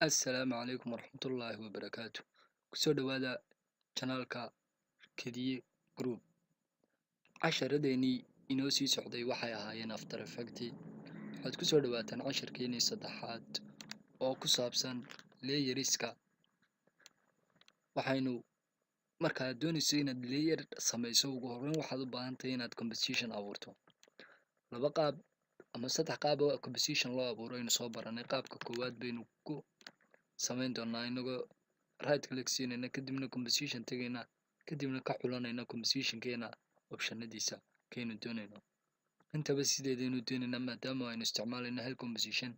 Assalaamu calaykum waraxmatullaahi wabarakaatu. Kusoo dhawaada channelka Kediye Group. Casharadeenii inoo sii socday waxay ahaayeen After Effects. Waxaad kusoo dhawaataan casharkeenii saddexaad oo ku saabsan layerska. Waxaynu markaad doonayso inaad layer samayso ugu horreyn waxaad u baahan tahay inaad composition abuurto. Laba qaab ama saddex qaab oo composition loo abuuro aynu soo baranay. Qaabka koowaad baynu ku samayn doonaa inagoo right click siinayna kadibna composition tagayna kadibna ka xulanayna compositionkeena optionadiisa kaynu doonayno. Intaba sideedaynu doonayna maadaama aynu isticmaalayno hal composition.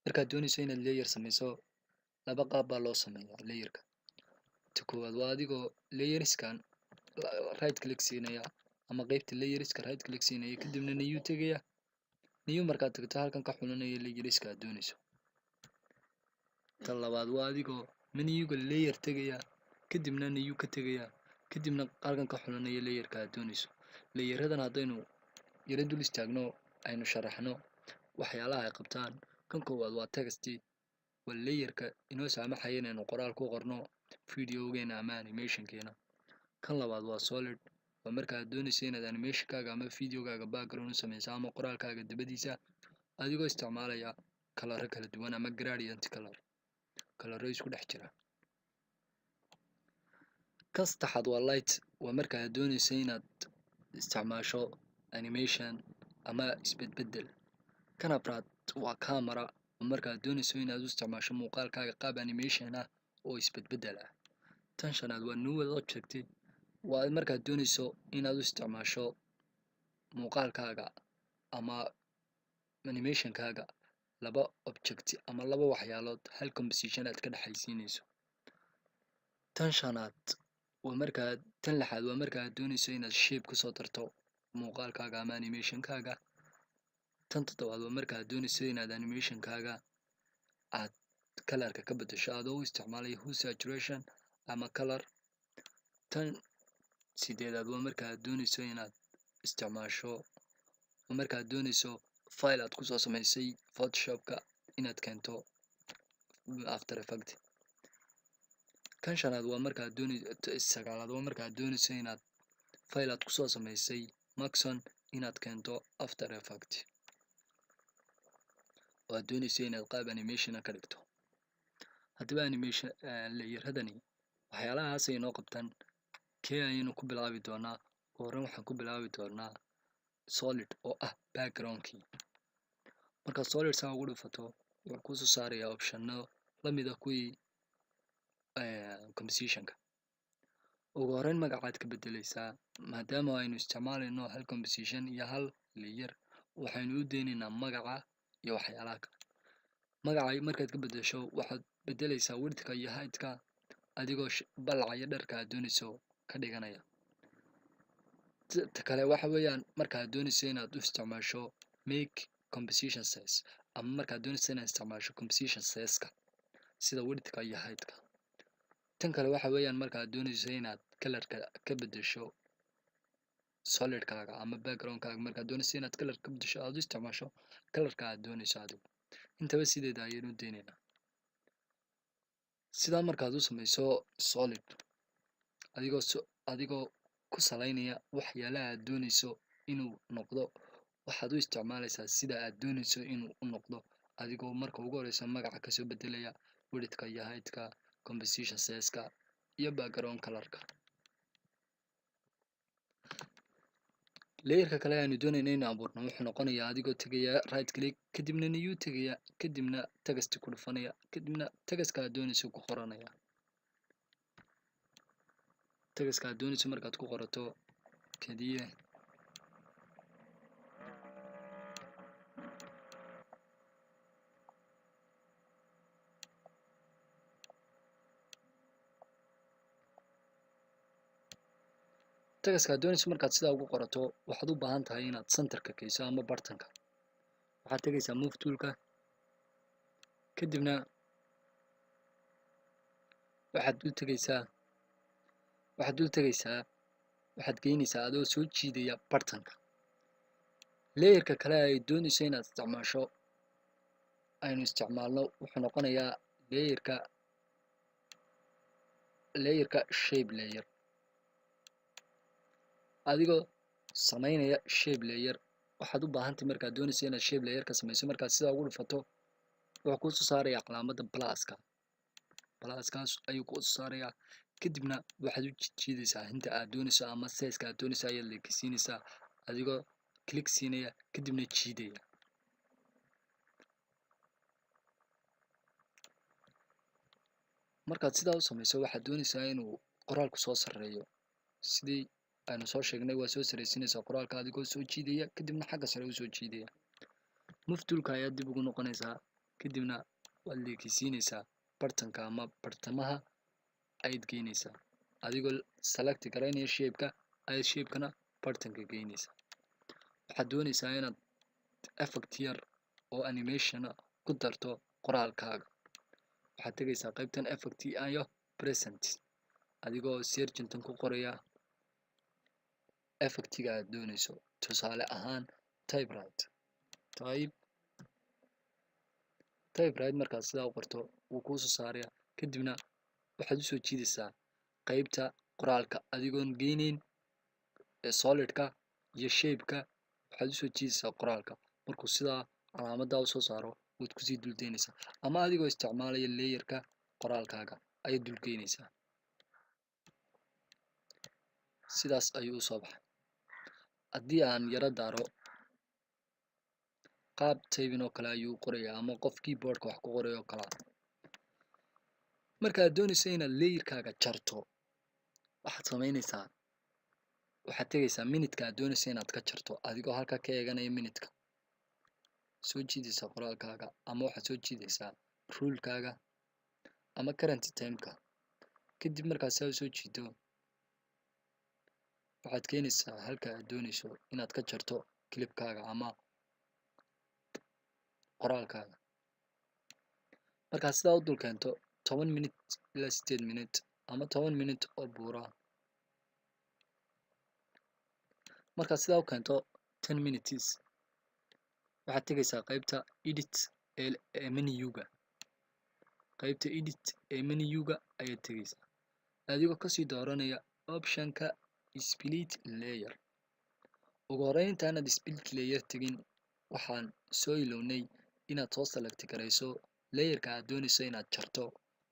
Markaad doonayso inaad layer samayso laba qaab baa loo sameeyaa layerka. Ta koowaad waa adigoo layerskan right click siinaya ama qaybta layerska right click siinaya kadibna new tagaya. New markaad tagto halkan ka xulanaya layerska aad doonayso. Tan labaad waa adigoo menuga layer tagaya kadibna new ka tagaya kadibna halkan ka xulanaya layerka aad doonayso. Layeradan haddaynu yara dul istaagno aynu sharaxno waxyaalaha ay qabtaan. Kan koowaad waa text, waa layerka inoo saamaxaya inaynu qoraal ku qorno videogeena ama animationkeena. Kan labaad waa solid, waa marka aad doonayso inaad animationkaaga ama videogaaga background u samayso ama qoraalkaaga dibadiisa adigoo isticmaalaya color kala duwan ama gradient color isku dhex jira. Kan saddexaad waa light, waa marka aad doonayso inaad isticmaasho animation ama isbedbeddel. Kan afraad waa camera, waa marka aad doonayso inaad u isticmaasho muuqaalkaaga qaab animation ah oo isbedbeddel ah. Tan shanaad waa null object, waa markaad doonayso inaad u isticmaasho muuqaalkaaga ama animationkaaga laba object ama laba waxyaalood hal composition aad ka dhaxaysiinayso. Tan lixaad waa marka aad doonayso inaad shape ku soo darto muuqaalkaaga ama animationkaaga. Tan toddobaad waa marka aad doonayso inaad animationkaaga aad colorka ka beddesho adoo u isticmaalaya hue saturation ama color. Tan sideedaad waa marka aad doonayso inaad isticmaasho marka aad doonayso file aad ku soo samaysay Photoshopka inaad keento After Effects. Kan shanaad waa marka aad sagaalaad waa marka aad doonayso inaad file aad ku soo samaysay Maxon inaad keento After Effects oo aad doonayso inaad qaab animation ka dhigto. Haddaba animation layeradani waxyaalahaas ay noo qabtaan kee ayaynu ku bilaabi doonaa. Horreyn waxaan ku bilaabi doonaa solid oo ah backgroundkii. Markaad solid saa ugu dhufato wuxuu kuu soo saarayaa optionno la mid ah kuwii compositionka. Ugu horreyn magacaad ka beddelaysaa maadaama aynu isticmaalayno hal composition iyo hal layer waxaynu u daynaynaa magaca iyo waxyaalaha kale. Magaca markaad ka beddesho waxaad beddelaysaa widthka iyo heightka adigoo ballaca iyo dherka aad doonayso ka dhiganaya. Ta kale waxa weeyaan markaad doonayso inaad u isticmaasho make composition size ama markaad doonayso inaad isticmaasho composition size-ka sida widthka iyo heightka. Tan kale waxa weeyaan markaad doonayso inaad colorka ka beddesho solidkaaga ama backgroundkaaga markaad doonayso inaad color ka beddesho aad u isticmaasho colorka aad doonayso adigu. Intaba sideeda ayaynu u daynaynaa. Sidaa markaad u samayso solid adigoo ku salaynaya waxyaalaha aad doonayso inuu noqdo waxaad u isticmaalaysaa sida aad doonayso inuu u noqdo adigoo marka ugu horreysa magaca kasoo beddelaya widthka iyo heightka composition size-ka iyo background colorka. Layerka kale aynu doonayno inaan abuurno wuxuu noqonayaa adigoo tagaya right click kadibna new tagaya kadibna text ku dhufanaya kadibna textka aad doonayso ku qoranaya. Textka aad doonayso markaad ku qorato Kediye textka aad doonayso markaad sidaa ugu qorato waxaad u baahan tahay inaad centerka kayso ama bartanka. Waxaad tagaysaa move toolka kadibna waxaad geynaysaa adoo soo jiidaya bartanka. Layerka kale ay doonayso inaad isticmaasho aynu isticmaalno wuxuu noqonayaa layerka shape layer. adigoo samaynaya shape layer waxaad u baahantahay markaad doonayso inaad shape layer ka samayso, markaad sidaa ugu dhufato wuxuu kuu soo saarayaa calaamadda pluskaas ayuu kuu soo saarayaa. kadibna waxaad u jiidaysaa inta aad doonayso ama size-ka aad doonayso ayaad leekisiinaysaa adigoo click siinaya kadibna jiidaya. markaad sidaa u samayso waxaad doonaysaa inuu qoraalku soo sarreeyo. sidii aynu soo sheegnay waa soo sarraysiinaysaa qoraalka adigoo soo jiidaya kadibna xagga sare u soo jiidaya. move toolka ayaad dib ugu noqonaysaa kadibna waad leekisiinaysaa bartanka ama bartamaha ayaad geynaysaa adigoo select garaynaya shape-ka ayaad shape-kana bartanka geynaysaa. waxaad doonaysaa inaad effect yar oo animation ku darto qoraalkaaga. waxaad tegaysaa qaybtan effect iyo present adigoo sergeantan ku qoraya effectiga aad doonayso. tusaale ahaan typewrite markaad sidaa u qorto wuu kuu soo saaraya kadibna waxaad usoo jiidaysaa qaybta qoraalka adigoon geyneyn solidka iyo shape-ka. waxaad usoo jiidaysaa qoraalka markuu sidaa calaamadda usoo saaro waad kusii duldeynaysaa ama adigoo isticmaalaya layerka qoraalkaaga ayaad dulgeynaysaa. sidaas ayuu usoo baxay. haddii aan yaro daaro qaab typing oo kale ayuu qorayaa ama qof keyboardka wax ku qoray oo kale. markaad doonayso inaad layerkaaga jarto waxaad samaynaysaa waxaad tegaysaa minutka aad doonayso inaad ka jarto adigoo halka ka eeganaya minutka. soo jiidaysaa qoraalkaaga ama waxaad soo jiidaysaa rulekaaga ama current timeka. kadib markaad saa soo jiido waxaad keenaysaa halka aad doonayso inaad ka jarto clipkaaga ama qoraalkaaga. markaad sidaa u dul keento 10 minute ilaa 8 minute ama 10 minute oo buura. markaad sidaa u keento 10 minutes waxaad tegaysaa qaybta edit ee menuga. qaybta edit ee menuga ayaad tegaysaa adigoo kasii dooranaya optionka split layer. ugu horeyn intaanad split layer tegin waxaan soo ilownay inaad soo select garayso layerka aad doonayso inaad jarto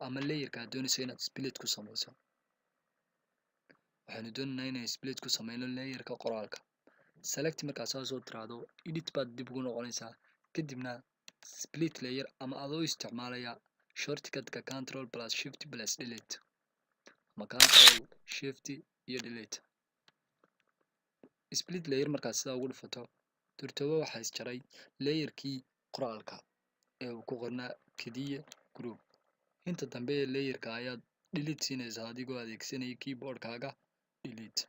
ama layerka aad doonayso inaad split ku samayso. waxaanu doonaynaa inaan split ku samayno layerka qoraalka. select markaad saa soo tiraahdo edit baad dib ugu noqonaysaa kadibna split layer ama adoo isticmaalaya shortcutka control plus shift plus delete ama control shift iyo delete. split layer markaad sidaa ugu dhufato durtaba waxaa isjaray layerkii qoraalka ee uu ku qornaa kediye group. inta dambe ee layerka ayaad delete siinaysaa adigoo adeegsanaya keyboardkaaga delete.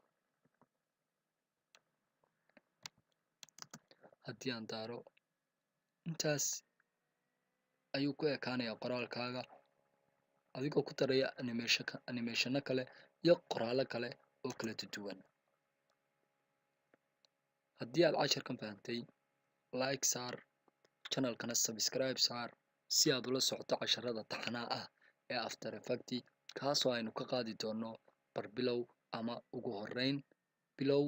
haddii aan daaro intaas ayuu ku ekaanayaa qoraalkaaga adigoo ku daraya animationo kale iyo qoraallo kale oo kala duwan. haddii aad casharkan fahantay like saar channelkana subscribe saar si aad ula socoto casharada taxanaa ah ee After Effects kaasoo aynu ka qaadi doono barbilow ama ugu horeyn bilow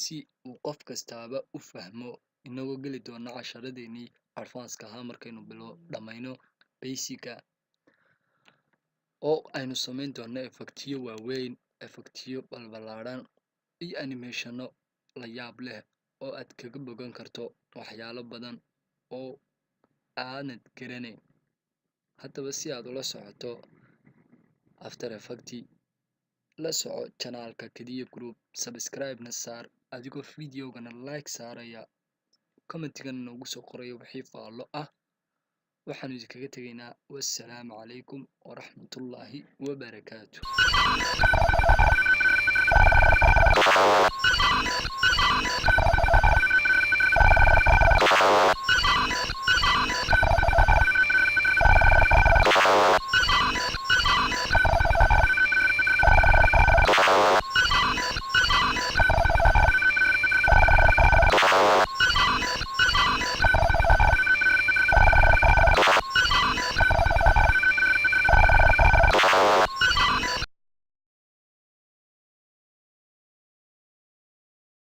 si uu qof kastaaba u fahmo inagoo geli doona casharadeenii advance-ka ahaa markaynu dhammayno basic-ga oo aynu samayn doono effectiyo waaweyn, effectiyo balbalaaran iyo animationo la yaab leh oo aad kaga bogan karto waxyaalo badan oo aanad garanayn. haddaba si aad ula socoto After Effects la soco channelka kediye group, subscribe-na saar adigoo videogana like saaraya commentigana noogu soo qoraya wixii faallo ah. waxaanu idinkaga tegaynaa wassalaamu calaykum waraxmatullaahi wabarakaatu.